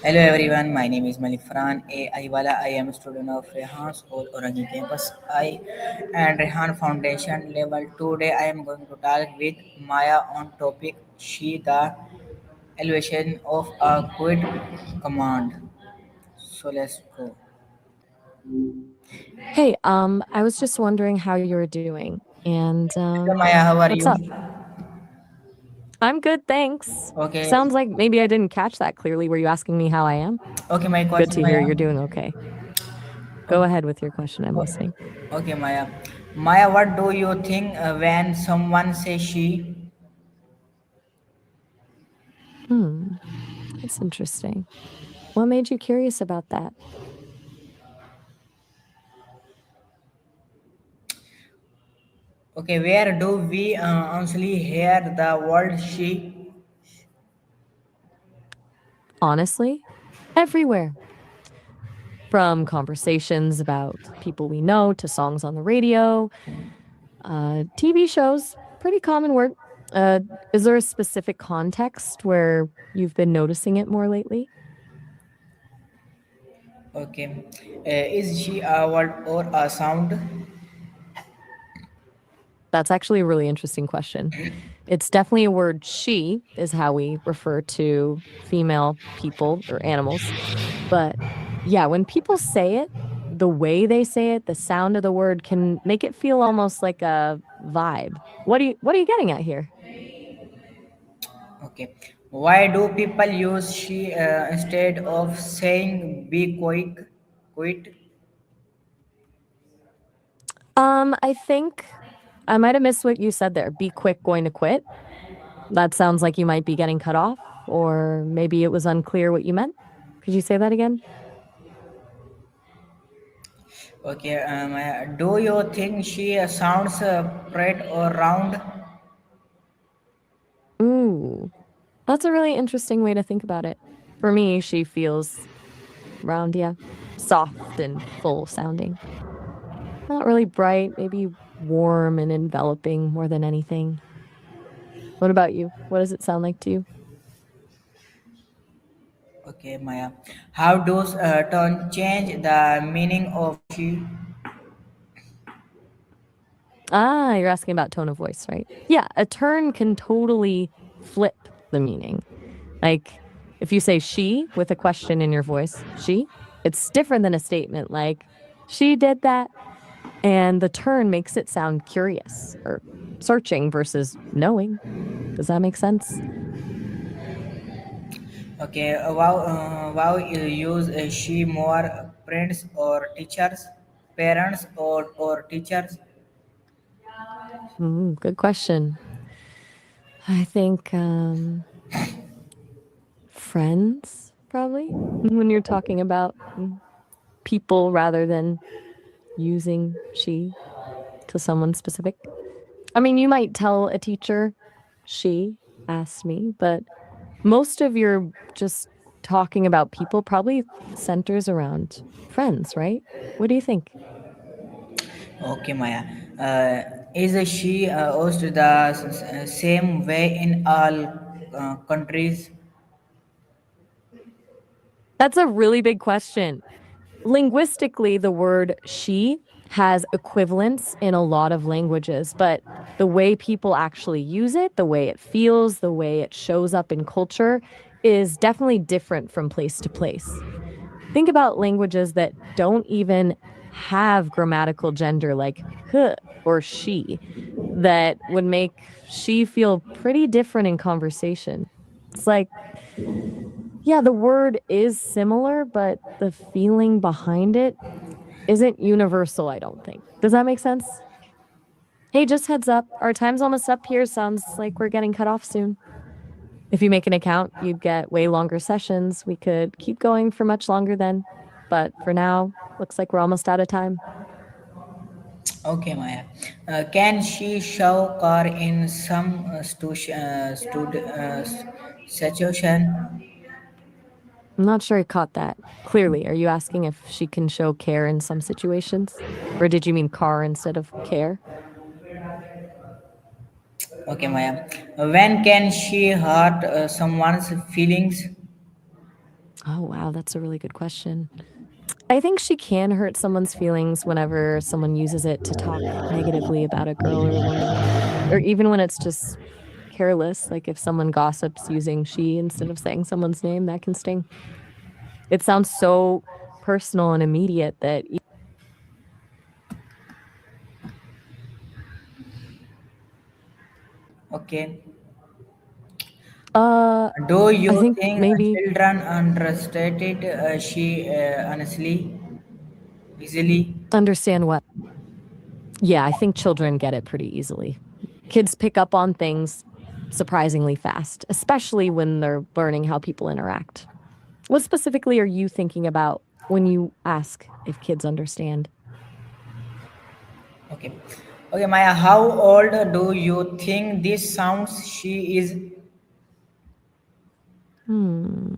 Hello everyone, my name is Malik Farhan. I am a student of Rehan School, Orangi campus. I and Rehan Foundation level. Today I am going to talk with Maya on topic she the elevation of a quit command. So let's go. Hey, I was just wondering how you were doing. And Hello Maya, how are what's you? up? I'm good, thanks. Okay, Sounds like maybe I didn't catch that clearly. Were you asking me how I am? okay, my Good question to hear Maya. you're doing okay. Go Okay, ahead with your question. I'm listening. okay Maya. Maya, what do you think when someone says she? Hmm, that's interesting. What made you curious about that? Okay, where do we honestly hear the word she? Honestly, everywhere. From conversations about people we know to songs on the radio, TV shows, pretty common word. Uh, is there a specific context where you've been noticing it more lately? Okay, is she a word or a sound? That's actually a really interesting question. It's definitely a word. She is how we refer to female people or animals. But yeah, when people say it, the way they say it, the sound of the word can make it feel almost like a vibe. What are you getting at here? Okay, why do people use she instead of saying be quick? Quit. I think I might have missed what you said there. Be quick going to quit. That sounds like you might be getting cut off, or maybe it was unclear what you meant. Could you say that again? Okay, do you think she sounds pretty or round? Ooh, that's a really interesting way to think about it. For me, she feels round, yeah, soft and full sounding. Not really bright, maybe warm and enveloping more than anything. What about you? What does it sound like to you? Okay, Maya. How does tone change the meaning of she? Ah, you're asking about tone of voice, right? Yeah, a turn can totally flip the meaning. Like if you say she with a question in your voice, she, it's different than a statement like, she did that. And the turn makes it sound curious or searching versus knowing. Does that make sense? Okay, wow, you use she more friends or teachers, parents or teachers. Good question. I think friends, probably, when you're talking about people rather than using she to someone specific. I mean, you might tell a teacher, she asked me, but most of your just talking about people probably centers around friends, right? What do you think? Okay, Maya. Is she used the same way in all countries? That's a really big question. Linguistically, the word she has equivalents in a lot of languages, but the way people actually use it, the way it feels, the way it shows up in culture is definitely different from place to place. Think about languages that don't even have grammatical gender like huh or she, that would make she feel pretty different in conversation. It's like, yeah, the word is similar, but the feeling behind it isn't universal, I don't think. Does that make sense? Hey, just heads up, our time's almost up here. Sounds like we're getting cut off soon. If you make an account, you'd get way longer sessions. We could keep going for much longer then. But for now, looks like we're almost out of time. Okay, Maya. Can she show car in some situation? I'm not sure I caught that. Clearly, are you asking if she can show care in some situations? Or did you mean car instead of care? Okay, Maya. When can she hurt someone's feelings? Oh, wow, that's a really good question. I think she can hurt someone's feelings whenever someone uses it to talk negatively about a girl or a woman, or even when it's just careless, like if someone gossips using she instead of saying someone's name, that can sting. It sounds so personal and immediate that Okay. uh Do I you think think maybe children understated she honestly, easily? understand what. Yeah, I think children get it pretty easily. Kids pick up on things surprisingly fast, especially when they're learning how people interact. What specifically are you thinking about when you ask if kids understand? Okay. Okay, Maya, how old do you think this sounds she is? Hmm,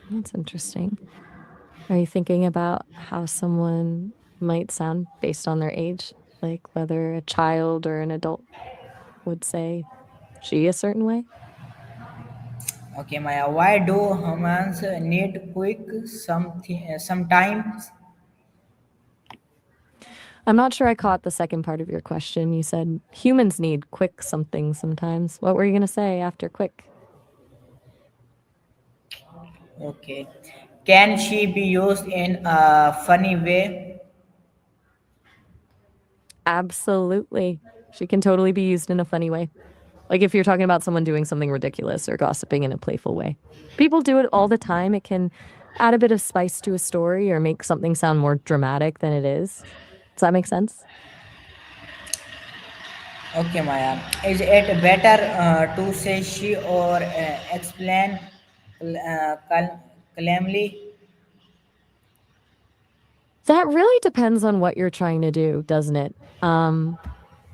that's interesting. Are you thinking about how someone might sound based on their age? Like whether a child or an adult would say she a certain way? Okay, Maya, why do humans need quick something sometimes? I'm not sure I caught the second part of your question. You said humans need quick something sometimes. What were you going to say after quick? Okay. Can she be used in a funny way? Absolutely. She can totally be used in a funny way. Like if you're talking about someone doing something ridiculous or gossiping in a playful way. People do it all the time. It can add a bit of spice to a story or make something sound more dramatic than it is. Does that make sense? Okay, Maya. Is it better to say she or explain calmly? That really depends on what you're trying to do, doesn't it?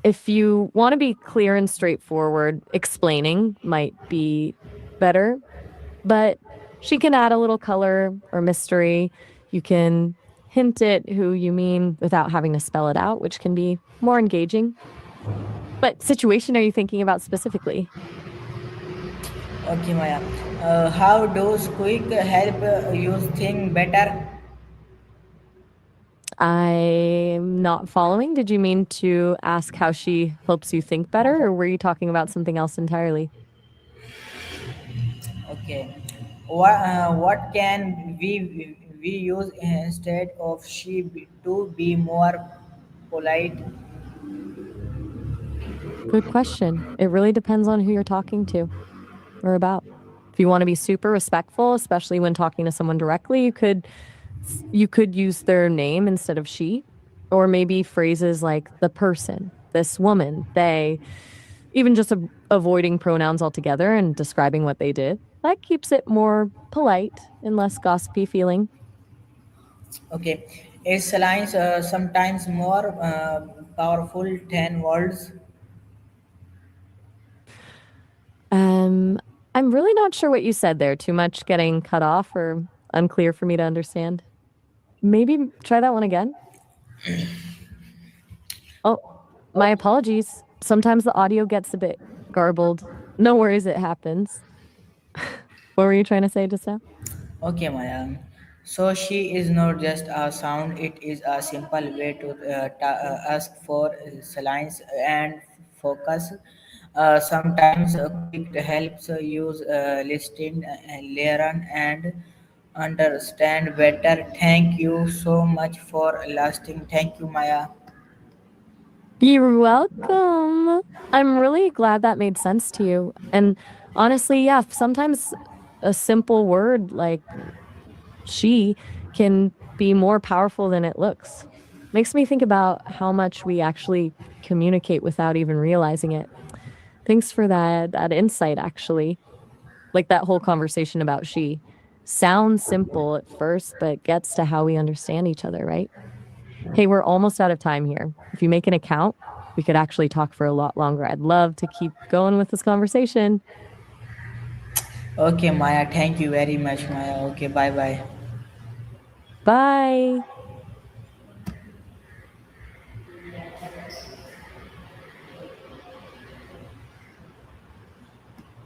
If you want to be clear and straightforward, explaining might be better, but she can add a little color or mystery. You can hint at who you mean without having to spell it out, which can be more engaging. What situation are you thinking about specifically? Okay, Maya. How does quick help you think better? I'm not following. Did you mean to ask how she helps you think better, or were you talking about something else entirely? Okay. What can we use instead of to be more polite? Good question. It really depends on who you're talking to or about. If you want to be super respectful, especially when talking to someone directly, you could use their name instead of she, or maybe phrases like the person, this woman, they, even just avoiding pronouns altogether and describing what they did. That keeps it more polite and less gossipy feeling. Okay. Is lines sometimes more powerful than words? Um, I'm really not sure what you said there. Too much getting cut off or unclear for me to understand. Maybe try that one again. Oh, my apologies. Sometimes the audio gets a bit garbled. No worries, it happens. What were you trying to say just now? Okay, Maya. So she is not just a sound; it is a simple way to ask for silence and focus. Sometimes quick helps use listen, learn, and understand better. Thank you so much for lasting. Thank you, Maya. You're welcome. I'm really glad that made sense to you. And honestly, yeah, sometimes a simple word like she can be more powerful than it looks. Makes me think about how much we actually communicate without even realizing it. Thanks for that insight actually. Like that whole conversation about she sounds simple at first, but gets to how we understand each other, right? Hey, we're almost out of time here. If you make an account, we could actually talk for a lot longer. I'd love to keep going with this conversation. Okay, Maya. Thank you very much, Maya. Okay, bye bye. Bye.